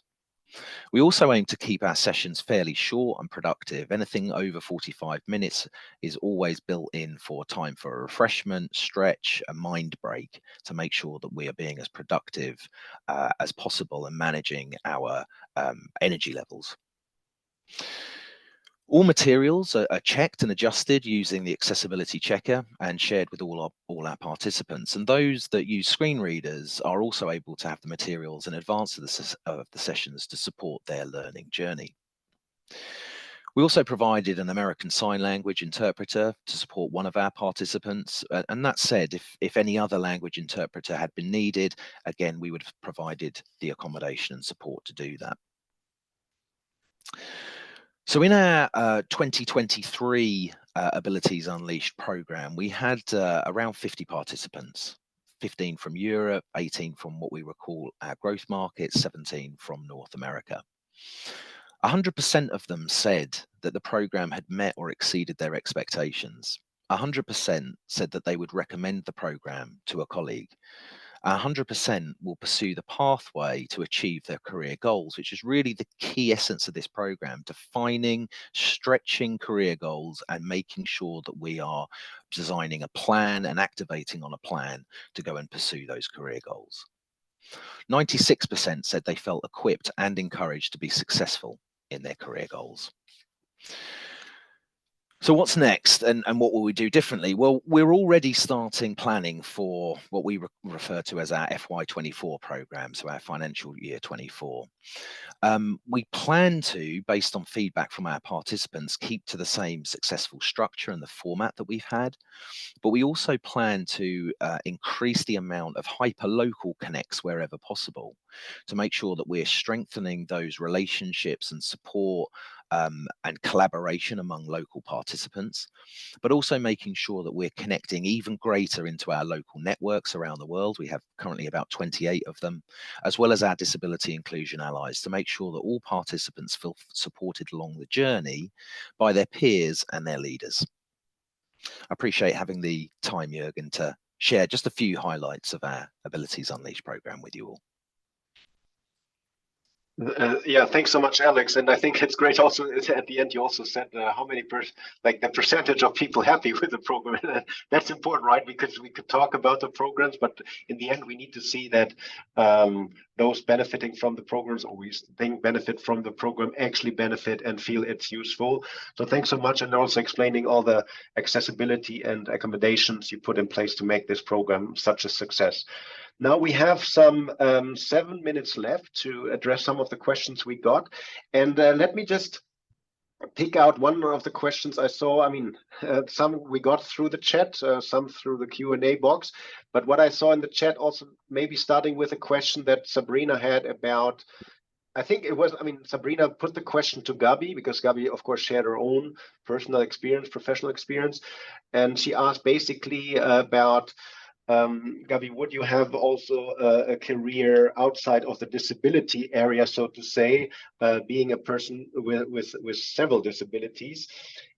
We also aim to keep our sessions fairly short and productive. Anything over 45 minutes is always built in for time for a refreshment, stretch, a mind break to make sure that we are being as productive as possible and managing our energy levels. All materials are checked and adjusted using the accessibility checker and shared with all our participants. And those that use screen readers are also able to have the materials in advance of the sessions to support their learning journey. We also provided an American Sign Language interpreter to support one of our participants. And that said, if any other language interpreter had been needed, again, we would have provided the accommodation and support to do that. So in our 2023 Abilities Unleashed program, we had around 50 participants, 15 from Europe, 18 from what we would call our growth markets, 17 from North America. 100% of them said that the program had met or exceeded their expectations. 100% said that they would recommend the program to a colleague. 100% will pursue the pathway to achieve their career goals, which is really the key essence of this program, defining, stretching career goals and making sure that we are designing a plan and activating on a plan to go and pursue those career goals. 96% said they felt equipped and encouraged to be successful in their career goals. So what's next, and what will we do differently? Well, we're already starting planning for what we refer to as our FY24 program, so our financial year 24. We plan to, based on feedback from our participants, keep to the same successful structure and the format that we've had, but we also plan to increase the amount of hyper-local connects wherever possible to make sure that we're strengthening those relationships and support and collaboration among local participants, but also making sure that we're connecting even greater into our local networks around the world. We have currently about 28 of them, as well as our disability inclusion allies, to make sure that all participants feel supported along the journey by their peers and their leaders. I appreciate having the time, Jürgen, to share just a few highlights of our Abilities Unleashed program with you all. Yeah, thanks so much, Alex. And I think it's great also at the end, you also said how many like the percentage of people happy with the program. That's important, right? Because we could talk about the programs, but in the end, we need to see that those benefiting from the programs, or we think benefit from the program, actually benefit and feel it's useful. So thanks so much. And also explaining all the accessibility and accommodations you put in place to make this program such a success. Now we have some 7 minutes left to address some of the questions we got. And let me just pick out one of the questions I saw. I mean, some we got through the chat, some through the Q&A box. But what I saw in the chat also, maybe starting with a question that Sabrina had about, I think it was, I mean, Sabrina put the question to Gabi, because Gabi, of course, shared her own personal experience, professional experience. And she asked basically about, Gabi, would you have also a career outside of the disability area, so to say, being a person with several disabilities?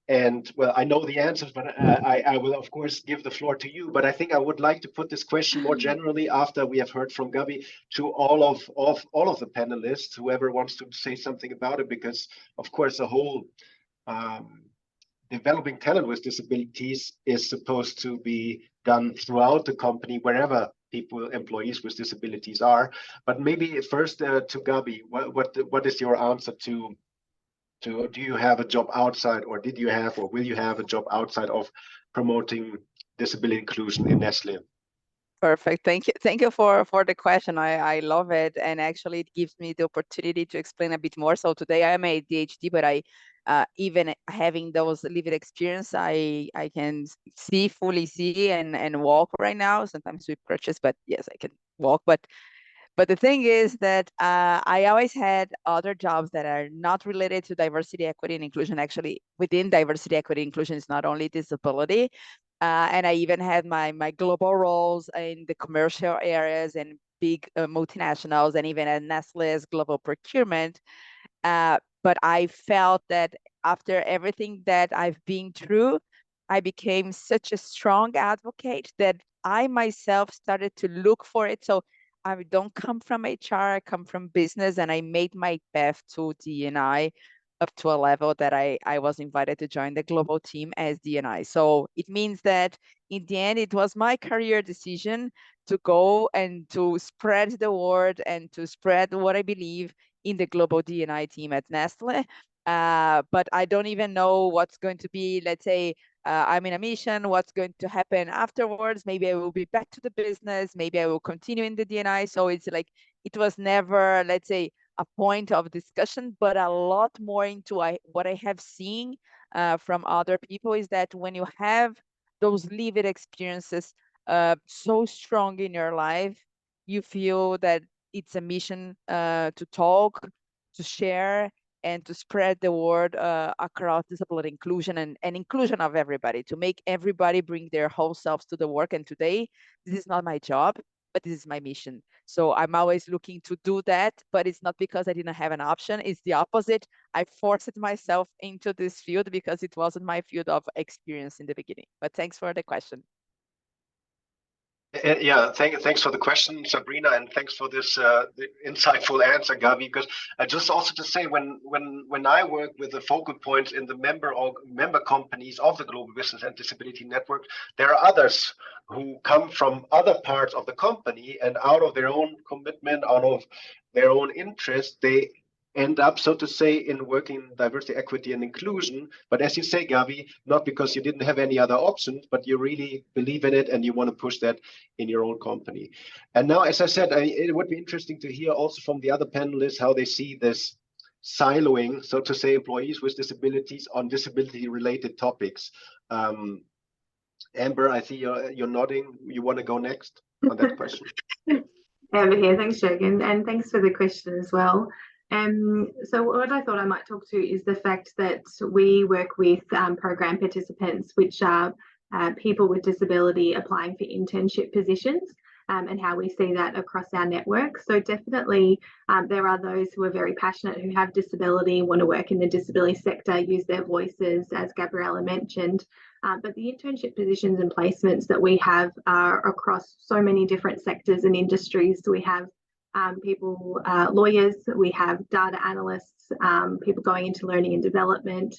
And well, I know the answers, but I will, of course, give the floor to you. But I think I would like to put this question more generally after we have heard from Gabi to all of the panelists, whoever wants to say something about it, because, of course, the whole developing talent with disabilities is supposed to be done throughout the company, wherever employees with disabilities are. But maybe first to Gabi, what is your answer to do you have a job outside, or did you have, or will you have a job outside of promoting disability inclusion in Nestlé? Perfect. Thank you for the question. I love it, and actually it gives me the opportunity to explain a bit more. So today I am a ADHD, but even having those lived experience, I can fully see and walk right now. Sometimes we purchase, but yes, I can walk. But the thing is that I always had other jobs that are not related to diversity, equity, and inclusion. Actually, within diversity, equity, inclusion is not only disability. And I even had my global roles in the commercial areas and big multinationals, and even at Nestlé's global procurement. But I felt that after everything that I've been through, I became such a strong advocate that I myself started to look for it. So I don't come from HR, I come from business, and I made my path to D&I up to a level that I was invited to join the global team as D&I. So it means that in the end, it was my career decision to go and to spread the word and to spread what I believe in the global D&I team at Nestlé. but I don't even know what's going to be, let's say, I'm in a mission, what's going to happen afterwards. Maybe I will be back to the business, maybe I will continue in the D&I. So it's like, it was never, let's say, a point of discussion, but a lot more into what I have seen from other people is that when you have those lived experiences so strong in your life, you feel that it's a mission to talk, to share, and to spread the word across disability inclusion and inclusion of everybody, to make everybody bring their whole selves to the work. And today, this is not my job, but this is my mission. So I'm always looking to do that, but it's not because I didn't have an option. It's the opposite. I forced myself into this field because it wasn't my field of experience in the beginning. But thanks for the question. Yeah, thanks for the question, Sabrina, and thanks for this the insightful answer, Gabi. Because just also to say, when I work with the focal points in the member companies of the Global Business and Disability Network, there are others who come from other parts of the company, and out of their own commitment, out of their own interest, they end up, so to say, in working diversity, equity, and inclusion. But as you say, Gabi, not because you didn't have any other options, but you really believe in it and you want to push that in your own company. And now, as I said, it would be interesting to hear also from the other panelists how they see this siloing, so to say, employees with disabilities on disability-related topics. Amber, I see you're nodding. You want to go next on that question? Amber here. Thanks, Jürgen, and thanks for the question as well. So what I thought I might talk to is the fact that we work with program participants, which are people with disability applying for internship positions, and how we see that across our network. So definitely there are those who are very passionate, who have disability, want to work in the disability sector, use their voices, as Gabriella mentioned. But the internship positions and placements that we have are across so many different sectors and industries. So we have people, lawyers, we have data analysts, people going into learning and development,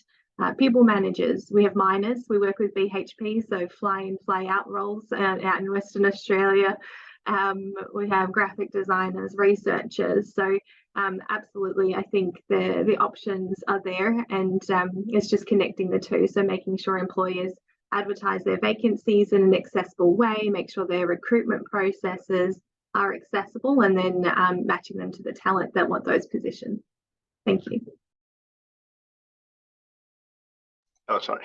people managers, we have miners, we work with BHP, so fly in, fly out roles out in Western Australia. We have graphic designers, researchers. So absolutely, I think the options are there, and it's just connecting the two. So making sure employers advertise their vacancies in an accessible way, make sure their recruitment processes are accessible, and then matching them to the talent that want those positions. Thank you. Oh, sorry.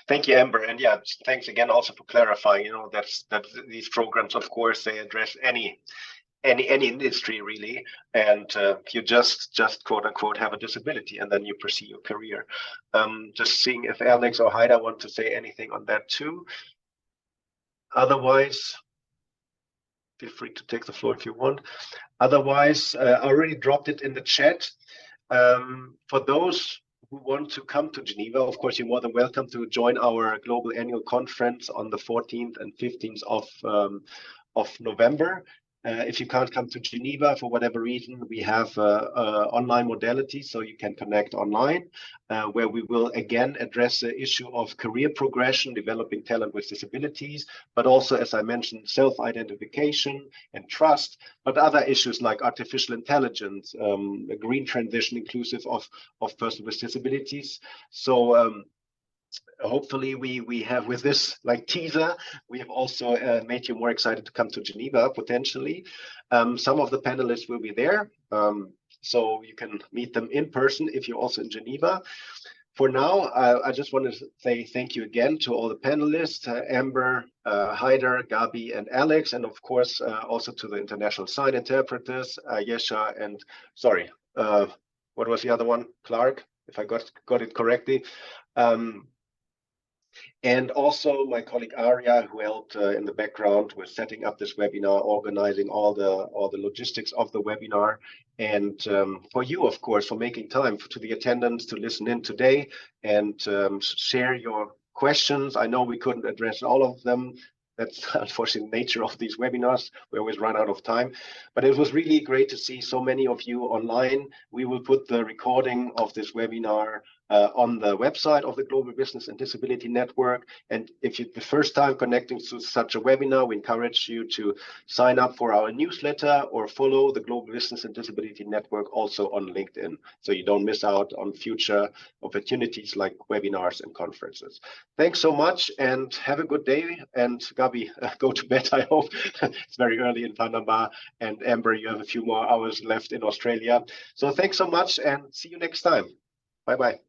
Thank you, Amber. And yeah, thanks again also for clarifying, you know, that these programs, of course, they address any industry really, and you just quote unquote have a disability and then you pursue your career. Just seeing if Alex or Haida want to say anything on that too. Otherwise, feel free to take the floor if you want. Otherwise, I already dropped it in the chat. For those who want to come to Geneva, of course, you're more than welcome to join our global annual conference on the 14th and 15th of November. If you can't come to Geneva for whatever reason, we have online modality, so you can connect online, where we will again address the issue of career progression, developing talent with disabilities, but also, as I mentioned, self-identification and trust, but other issues like artificial intelligence, a green transition inclusive of persons with disabilities. So hopefully we have, with this like teaser, we have also made you more excited to come to Geneva potentially. Some of the panelists will be there, so you can meet them in person if you're also in Geneva. For now, I just want to say thank you again to all the panelists, Amber, Haider, Gabi, and Alex, and of course also to the international sign interpreters, Yesha, and sorry, what was the other one? Clark, if I got it correctly. And also my colleague Aria, who helped in the background with setting up this webinar, organizing all the logistics of the webinar, and for you, of course, for making time to the attendants to listen in today and share your questions. I know we couldn't address all of them. That's unfortunately the nature of these webinars. We always run out of time, but it was really great to see so many of you online. We will put the recording of this webinar on the website of the Global Business and Disability Network. And if it's the first time connecting to such a webinar, we encourage you to sign up for our newsletter or follow the Global Business and Disability Network also on LinkedIn, so you don't miss out on future opportunities like webinars and conferences. Thanks so much and have a good day. And Gabi, go to bed, I hope. It's very early in Panama. And Amber, you have a few more hours left in Australia. So thanks so much and see you next time. Bye-bye.